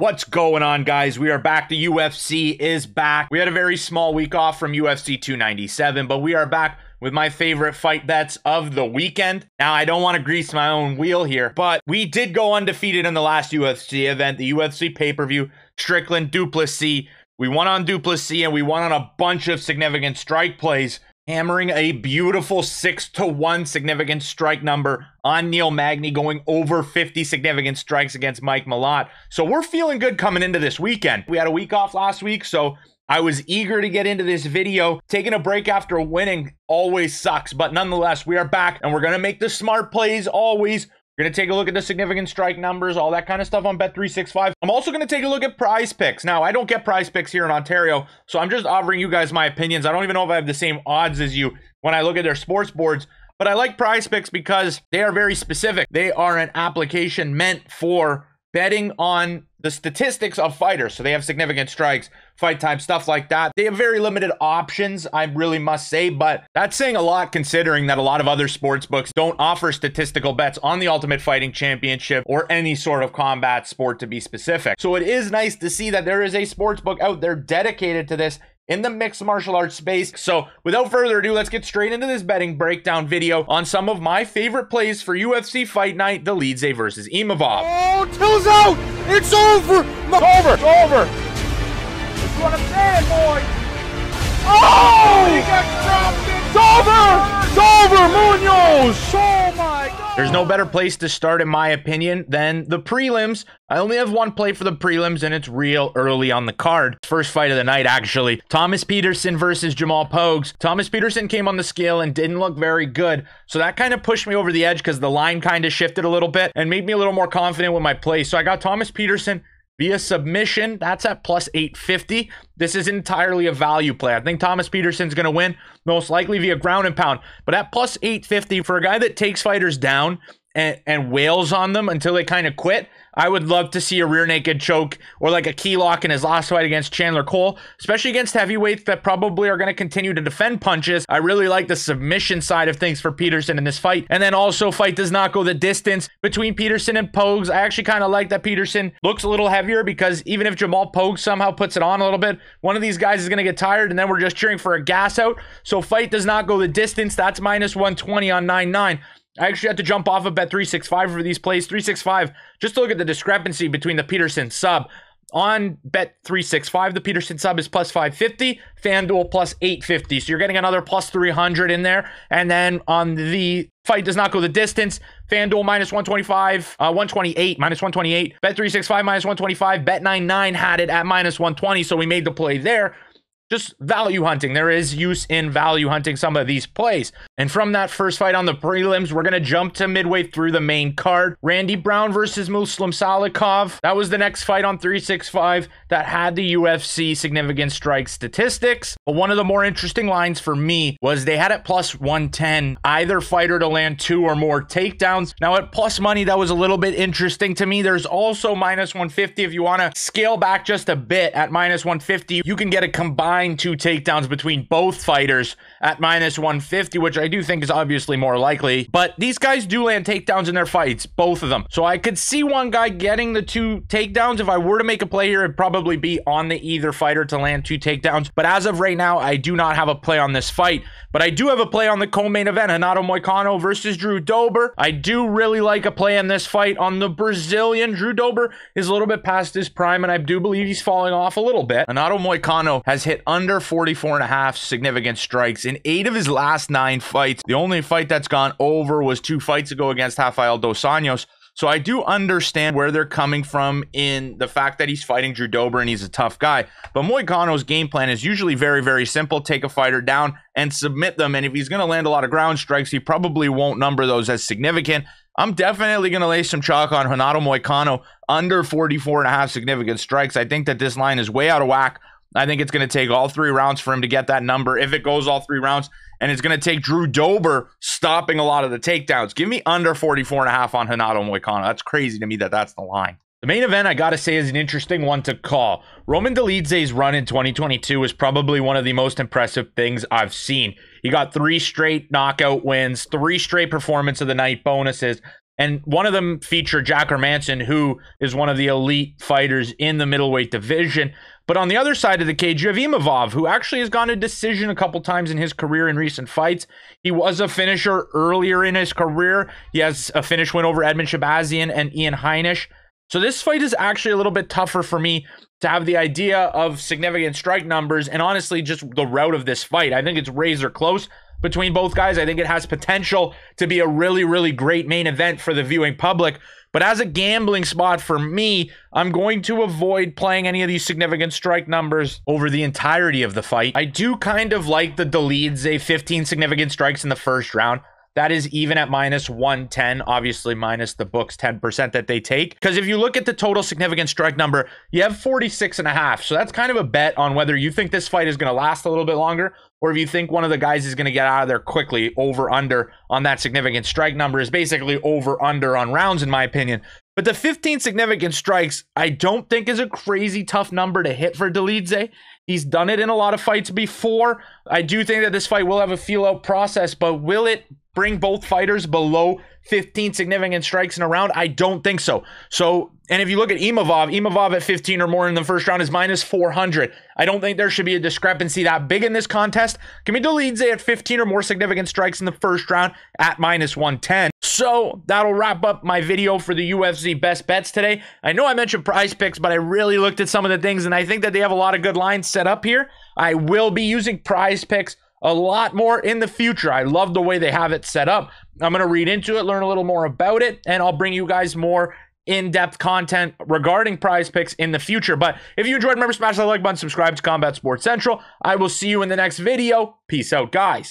What's going on, guys? We are back. The UFC is back. We had a very small week off from UFC 297, but we are back with my favorite fight bets of the weekend. Now, I don't want to grease my own wheel here, but we did go undefeated in the last UFC event, the UFC pay-per-view, Strickland Duplessis. We won on Duplessis, and we won on a bunch of significant strike plays, hammering a beautiful 6-1 significant strike number on Neil Magny, going over 50 significant strikes against Mike Malott. So we're feeling good coming into this weekend. We had a week off last week, so I was eager to get into this video. Taking a break after winning always sucks, but nonetheless, we are back, and we're going to make the smart plays always. We're going to take a look at the significant strike numbers, all that kind of stuff on Bet365. I'm also going to take a look at Prize Picks. Now, I don't get Prize Picks here in Ontario, so I'm just offering you guys my opinions. I don't even know if I have the same odds as you when I look at their sports boards, but I like Prize Picks because they are very specific. They are an application meant for betting on the statistics of fighters. So they have significant strikes, fight time, stuff like that. They have very limited options, I really must say, but that's saying a lot considering that a lot of other sports books don't offer statistical bets on the Ultimate Fighting Championship or any sort of combat sport, to be specific. So it is nice to see that there is a sports book out there dedicated to this in the mixed martial arts space. So without further ado, let's get straight into this betting breakdown video on some of my favorite plays for UFC Fight Night, Dolidze versus Imavov. Oh, Till's out! It's over! It's over! That's what I'm saying, boy! Oh! He got dropped in! Dober! Munoz! Oh my God! There's no better place to start, in my opinion, than the prelims. I only have one play for the prelims, and it's real early on the card. First fight of the night, actually. Thomas Petersen versus Jamall Pogues. Thomas Petersen came on the scale and didn't look very good, so that kind of pushed me over the edge because the line kind of shifted a little bit and made me a little more confident with my play. So I got Thomas Petersen via submission. That's at plus 850. This is entirely a value play. I think Thomas Petersen's going to win, most likely via ground and pound. But at plus 850, for a guy that takes fighters down and wails on them until they kind of quit, I would love to see a rear naked choke or like a key lock in his last fight against Chandler Cole, especially against heavyweights that probably are going to continue to defend punches. I really like the submission side of things for Petersen in this fight. And then also, fight does not go the distance between Petersen and Pogues. I actually kind of like that Petersen looks a little heavier because even if Jamall Pogues somehow puts it on a little bit, one of these guys is going to get tired and then we're just cheering for a gas out. So fight does not go the distance. That's minus 120 on 9-9. I actually had to jump off of Bet365 for these plays. 365, just to look at the discrepancy between the Petersen sub. On Bet365, the Petersen sub is plus 550, FanDuel plus 850. So you're getting another plus 300 in there. And then on the fight does not go the distance, FanDuel minus 125, 128, minus 128. Bet365 minus 125. Bet99 had it at minus 120. So we made the play there. Just value hunting. There is use in value hunting some of these plays. And from that first fight on the prelims, we're going to jump to midway through the main card. Randy Brown versus Muslim Salikhov. That was the next fight on 365 that had the UFC significant strike statistics. But one of the more interesting lines for me was they had it plus 110, either fighter to land 2 or more takedowns. Now at plus money, that was a little bit interesting to me. There's also minus 150. If you want to scale back just a bit at minus 150, you can get a combined 2 takedowns between both fighters at minus 150, which I do think is obviously more likely. But these guys do land takedowns in their fights, both of them. So I could see one guy getting the 2 takedowns. If I were to make a play here, it'd probably be on the either fighter to land 2 takedowns. But as of right now, I do not have a play on this fight. But I do have a play on the co-main event, Renato Moicano versus Drew Dober. I do really like a play in this fight on the Brazilian. Drew Dober is a little bit past his prime, and I do believe he's falling off a little bit. Renato Moicano has hit under 44.5 significant strikes in 8 of his last 9 fights. The only fight that's gone over was 2 fights ago against Rafael dos Anjos. So I do understand where they're coming from in the fact that he's fighting Drew Dober and he's a tough guy. But Moicano's game plan is usually very, very simple. Take a fighter down and submit them. And if he's going to land a lot of ground strikes, he probably won't number those as significant. I'm definitely going to lay some chalk on Renato Moicano under 44.5 significant strikes. I think that this line is way out of whack. I think it's going to take all 3 rounds for him to get that number, if it goes all 3 rounds. And it's going to take Drew Dober stopping a lot of the takedowns. Give me under 44.5 on Renato Moicano. That's crazy to me that that's the line. The main event, I gotta say, is an interesting one to call. Roman Dolidze's run in 2022 is probably one of the most impressive things I've seen. He got 3 straight knockout wins, 3 straight performance of the night bonuses, And one of them featured Jack Hermansson, who is one of the elite fighters in the middleweight division. But on the other side of the cage, you have Imavov, who actually has gone to decision a couple times in his career in recent fights. He was a finisher earlier in his career. He has a finish win over Edmund Shabazian and Ian Heinisch. So this fight is actually a little bit tougher for me to have the idea of significant strike numbers and honestly just the route of this fight. I think it's razor close between both guys. I think it has potential to be a really, really great main event for the viewing public. But as a gambling spot for me, I'm going to avoid playing any of these significant strike numbers over the entirety of the fight. I do kind of like the Dolidze 15 significant strikes in the first round. That is even at minus 110, obviously minus the book's 10% that they take. Because if you look at the total significant strike number, you have 46.5. So that's kind of a bet on whether you think this fight is going to last a little bit longer or if you think one of the guys is going to get out of there quickly. Over under on that significant strike number is basically over under on rounds in my opinion. But the 15 significant strikes, I don't think is a crazy tough number to hit for Dolidze. He's done it in a lot of fights before. I do think that this fight will have a feel-out process, but will it bring both fighters below 15 significant strikes in a round? I don't think so. And if you look at Imavov at 15 or more in the first round is minus 400. I don't think there should be a discrepancy that big in this contest. Give me Dolidze at 15 or more significant strikes in the first round at minus 110. So that'll wrap up my video for the UFC best bets today. I know I mentioned Prize Picks, but I really looked at some of the things and I think that they have a lot of good lines set up here. I will be using Prize Picks a lot more in the future. I love the way they have it set up. I'm going to read into it, learn a little more about it, and I'll bring you guys more in-depth content regarding Prize Picks in the future. But if you enjoyed, remember, smash that like button, subscribe to Combat Sports Central. I will see you in the next video. Peace out, guys.